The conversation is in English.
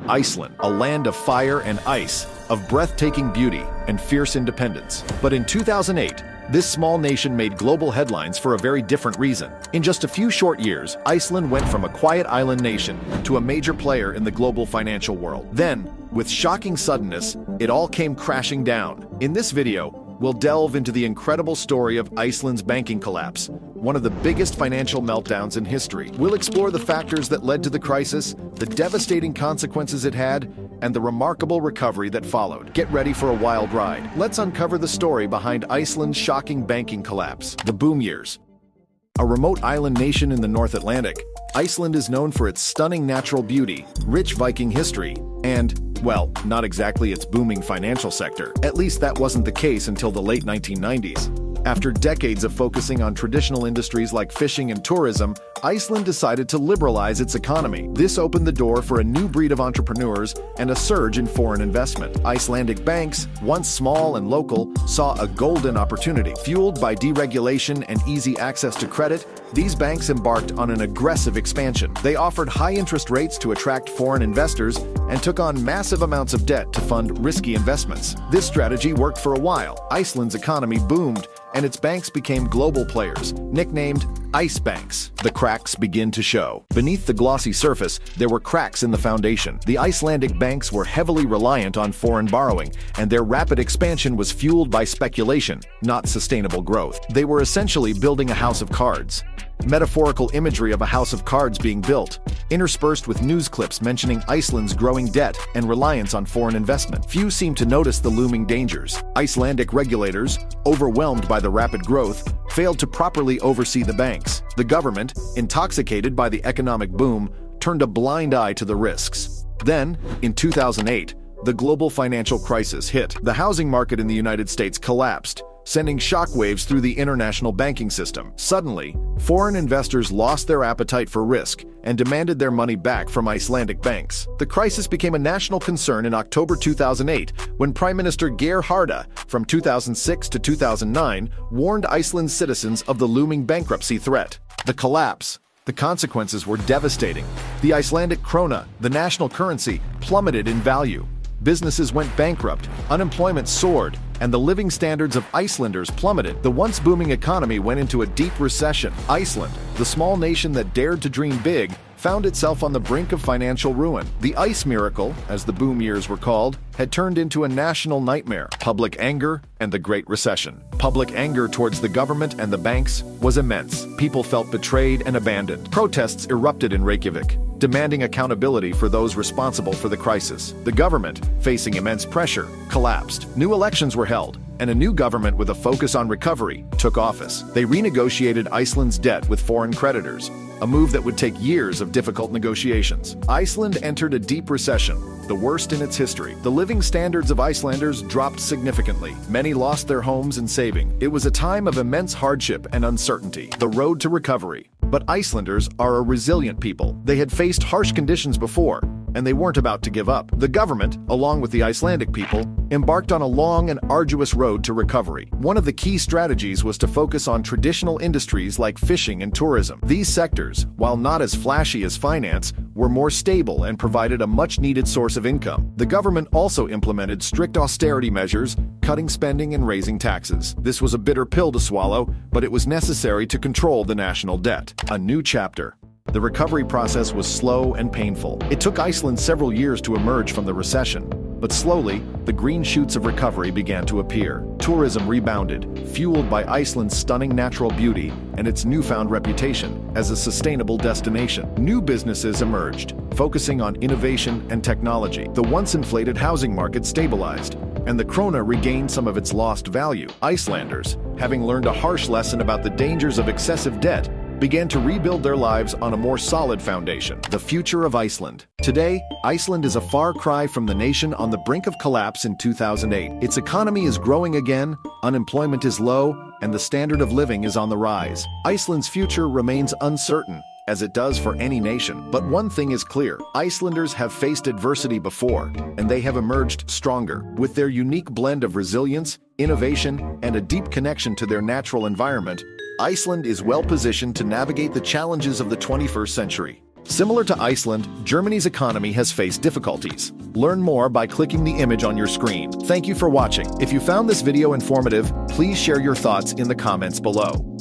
Iceland, a land of fire and ice, of breathtaking beauty and fierce independence. But in 2008, this small nation made global headlines for a very different reason. In just a few short years, Iceland went from a quiet island nation to a major player in the global financial world. Then, with shocking suddenness, it all came crashing down. In this video, we'll delve into the incredible story of Iceland's banking collapse, one of the biggest financial meltdowns in history. We'll explore the factors that led to the crisis, the devastating consequences it had, and the remarkable recovery that followed. Get ready for a wild ride. Let's uncover the story behind Iceland's shocking banking collapse, the boom years. A remote island nation in the North Atlantic, Iceland is known for its stunning natural beauty, rich Viking history, and, well, not exactly its booming financial sector. At least that wasn't the case until the late 1990s. After decades of focusing on traditional industries like fishing and tourism, Iceland decided to liberalize its economy. This opened the door for a new breed of entrepreneurs and a surge in foreign investment. Icelandic banks, once small and local, saw a golden opportunity. Fueled by deregulation and easy access to credit, these banks embarked on an aggressive expansion. They offered high interest rates to attract foreign investors and took on massive amounts of debt to fund risky investments. This strategy worked for a while. Iceland's economy boomed, and its banks became global players, nicknamed ice banks. The cracks begin to show. Beneath the glossy surface, there were cracks in the foundation. The Icelandic banks were heavily reliant on foreign borrowing, and their rapid expansion was fueled by speculation, not sustainable growth. They were essentially building a house of cards. Metaphorical imagery of a house of cards being built, interspersed with news clips mentioning Iceland's growing debt and reliance on foreign investment. Few seemed to notice the looming dangers. Icelandic regulators, overwhelmed by the rapid growth, failed to properly oversee the banks. The government, intoxicated by the economic boom, turned a blind eye to the risks. Then, in 2008, the global financial crisis hit. The housing market in the United States collapsed, sending shockwaves through the international banking system. Suddenly, foreign investors lost their appetite for risk and demanded their money back from Icelandic banks. The crisis became a national concern in October 2008 when Prime Minister 𝐥𝐤𝐤𝐤, from 2006 to 2009, warned Iceland's citizens of the looming bankruptcy threat. The collapse. The consequences were devastating. The Icelandic krona, the national currency, plummeted in value. Businesses went bankrupt, unemployment soared, and the living standards of Icelanders plummeted. The once booming economy went into a deep recession. Iceland, the small nation that dared to dream big, found itself on the brink of financial ruin. The ice miracle, as the boom years were called, had turned into a national nightmare. Public anger and the Great Recession. Public anger towards the government and the banks was immense. People felt betrayed and abandoned. Protests erupted in Reykjavik, demanding accountability for those responsible for the crisis. The government, facing immense pressure, collapsed. New elections were held, and a new government with a focus on recovery took office. They renegotiated Iceland's debt with foreign creditors, a move that would take years of difficult negotiations. Iceland entered a deep recession, the worst in its history. The living standards of Icelanders dropped significantly. Many lost their homes and saving. It was a time of immense hardship and uncertainty. The road to recovery. But Icelanders are a resilient people. They had faced harsh conditions before, and they weren't about to give up. The government, along with the Icelandic people, embarked on a long and arduous road to recovery. One of the key strategies was to focus on traditional industries like fishing and tourism. These sectors, while not as flashy as finance, were more stable and provided a much-needed source of income. The government also implemented strict austerity measures, cutting spending and raising taxes. This was a bitter pill to swallow, but it was necessary to control the national debt. A new chapter. The recovery process was slow and painful. It took Iceland several years to emerge from the recession, but slowly, the green shoots of recovery began to appear. Tourism rebounded, fueled by Iceland's stunning natural beauty and its newfound reputation as a sustainable destination. New businesses emerged, focusing on innovation and technology. The once inflated housing market stabilized, and the krona regained some of its lost value. Icelanders, having learned a harsh lesson about the dangers of excessive debt, began to rebuild their lives on a more solid foundation. The future of Iceland. Today, Iceland is a far cry from the nation on the brink of collapse in 2008. Its economy is growing again, unemployment is low, and the standard of living is on the rise. Iceland's future remains uncertain, as it does for any nation. But one thing is clear: Icelanders have faced adversity before, and they have emerged stronger. With their unique blend of resilience, innovation, and a deep connection to their natural environment, Iceland is well positioned to navigate the challenges of the 21st century. Similar to Iceland, Germany's economy has faced difficulties. Learn more by clicking the image on your screen. Thank you for watching. If you found this video informative, please share your thoughts in the comments below.